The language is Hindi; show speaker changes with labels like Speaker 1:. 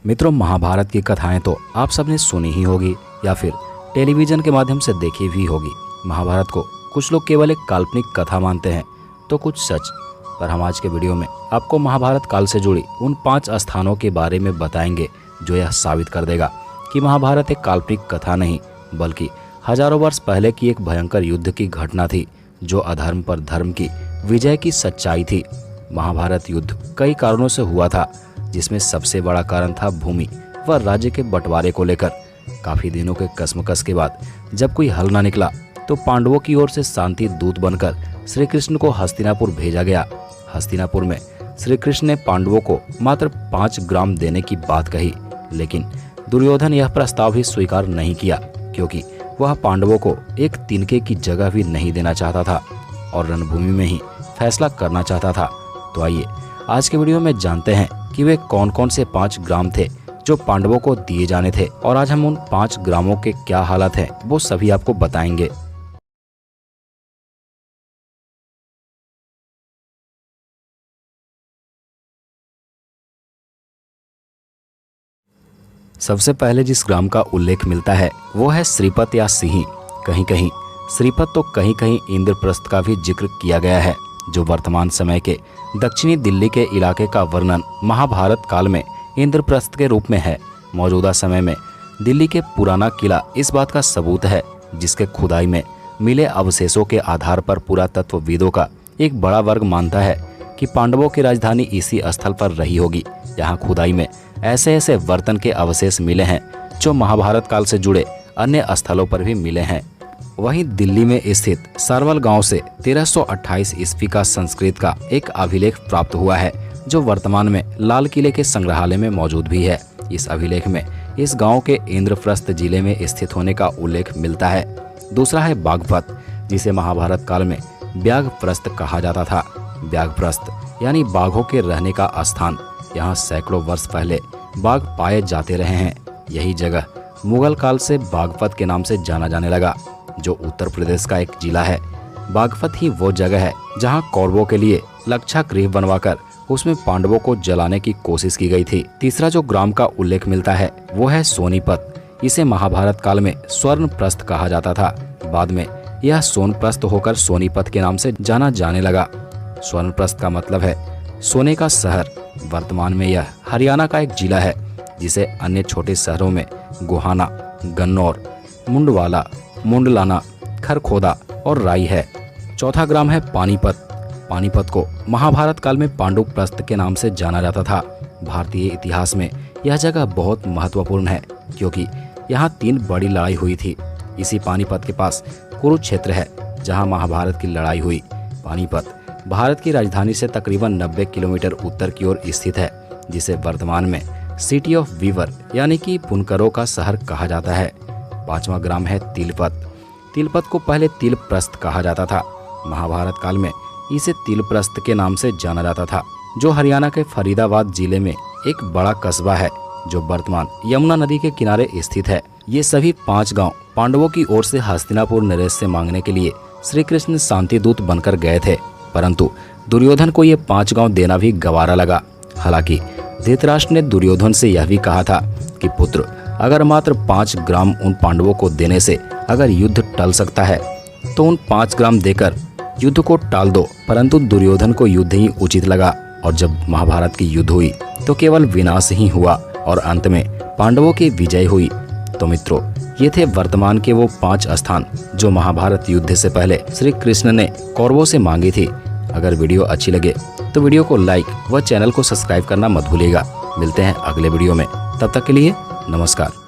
Speaker 1: मित्रों, महाभारत की कथाएं तो आप सबने सुनी ही होगी या फिर टेलीविजन के माध्यम से देखी भी होगी। महाभारत को कुछ लोग केवल एक काल्पनिक कथा मानते हैं तो कुछ सच। पर हम आज के वीडियो में आपको महाभारत काल से जुड़ी उन 5 स्थानों के बारे में बताएंगे जो यह साबित कर देगा कि महाभारत एक काल्पनिक कथा नहीं बल्कि हजारों वर्ष पहले की एक भयंकर युद्ध की घटना थी जो अधर्म पर धर्म की विजय की सच्चाई थी। महाभारत युद्ध कई कारणों से हुआ था, जिसमें सबसे बड़ा कारण था भूमि व राज्य के बंटवारे को लेकर। काफी दिनों के कसमकस के बाद जब कोई हल न निकला तो पांडवों की ओर से शांति दूत बनकर श्री कृष्ण को हस्तिनापुर भेजा गया। हस्तिनापुर में श्री कृष्ण ने पांडवों को मात्र 5 ग्राम देने की बात कही, लेकिन दुर्योधन यह प्रस्ताव भी स्वीकार नहीं किया क्योंकि वह पांडवों को एक तिनके की जगह भी नहीं देना चाहता था और रणभूमि में ही फैसला करना चाहता था। तो आइए आज के वीडियो में जानते हैं कि वे कौन कौन से 5 ग्राम थे जो पांडवों को दिए जाने थे, और आज हम उन 5 ग्रामों के क्या हालत हैं वो सभी आपको बताएंगे। सबसे पहले जिस ग्राम का उल्लेख मिलता है वो है श्रीपत या सिंही। कहीं कहीं श्रीपत तो कहीं कहीं इंद्रप्रस्थ का भी जिक्र किया गया है, जो वर्तमान समय के दक्षिणी दिल्ली के इलाके का वर्णन महाभारत काल में इंद्रप्रस्थ के रूप में है। मौजूदा समय में दिल्ली के पुराना किला इस बात का सबूत है, जिसके खुदाई में मिले अवशेषों के आधार पर पुरातत्वविदों का एक बड़ा वर्ग मानता है कि पांडवों की राजधानी इसी स्थल पर रही होगी। यहाँ खुदाई में ऐसे ऐसे बर्तन के अवशेष मिले हैं जो महाभारत काल से जुड़े अन्य स्थलों पर भी मिले हैं। वहीं दिल्ली में स्थित सारवल गांव से 1328 ईस्वी का संस्कृत का एक अभिलेख प्राप्त हुआ है, जो वर्तमान में लाल किले के संग्रहालय में मौजूद भी है। इस अभिलेख में इस गांव के इंद्रप्रस्थ जिले में स्थित होने का उल्लेख मिलता है। दूसरा है बागपत, जिसे महाभारत काल में व्याघप्रस्थ कहा जाता था। व्याघप्रस्थ यानी बाघों के रहने का स्थान। यहाँ सैकड़ों वर्ष पहले बाघ पाए जाते रहे हैं। यही जगह मुगल काल से बागपत के नाम से जाना जाने लगा, जो उत्तर प्रदेश का एक जिला है। बागपत ही वो जगह है जहां कौरवों के लिए लक्षागृह बनवाकर उसमें पांडवों को जलाने की कोशिश की गई थी। तीसरा जो ग्राम का उल्लेख मिलता है वो है सोनीपत। इसे महाभारत काल में स्वर्णप्रस्थ कहा जाता था। बाद में यह सोनप्रस्थ होकर सोनीपत के नाम से जाना जाने लगा। स्वर्णप्रस्थ का मतलब है सोने का शहर। वर्तमान में यह हरियाणा का एक जिला है, जिसे अन्य छोटे शहरों में गोहाना, गन्नौर, मुंडवाला, मुंडलाना, खरखोदा और राई है। चौथा ग्राम है पानीपत। पानीपत को महाभारत काल में पांडुप्रस्थ के नाम से जाना जाता था। भारतीय इतिहास में यह जगह बहुत महत्वपूर्ण है क्योंकि यहाँ 3 बड़ी लड़ाई हुई थी। इसी पानीपत के पास कुरुक्षेत्र है, जहाँ महाभारत की लड़ाई हुई। पानीपत भारत की राजधानी से तकरीबन 90 किलोमीटर उत्तर की ओर स्थित है, जिसे वर्तमान में सिटी ऑफ वीवर यानी कि बुनकरों का शहर कहा जाता है। 5वां ग्राम है तिलपत। तिलपत को पहले तिलप्रस्थ कहा जाता था। महाभारत काल में इसे तिलप्रस्थ के नाम से जाना जाता था, जो हरियाणा के फरीदाबाद जिले में एक बड़ा कस्बा है, जो वर्तमान यमुना नदी के किनारे स्थित है। ये सभी 5 गांव पांडवों की ओर से हस्तिनापुर नरेश से मांगने के लिए श्री कृष्ण शांति दूत बनकर गए थे, परंतु दुर्योधन को ये 5 गांव देना भी गवारा लगा। हालांकि धृतराष्ट्र ने दुर्योधन से यह भी कहा था कि पुत्र, अगर मात्र 5 ग्राम उन पांडवों को देने से अगर युद्ध टल सकता है तो उन 5 ग्राम देकर युद्ध को टाल दो। परंतु दुर्योधन को युद्ध ही उचित लगा, और जब महाभारत की युद्ध हुई तो केवल विनाश ही हुआ और अंत में पांडवों की विजय हुई। तो मित्रों, ये थे वर्तमान के वो 5 स्थान जो महाभारत युद्ध से पहले श्री कृष्ण ने कौरवों से मांगी थी। अगर वीडियो अच्छी लगे तो वीडियो को लाइक व चैनल को सब्सक्राइब करना मत भूलिएगा। मिलते हैं अगले वीडियो में, तब तक के लिए नमस्कार।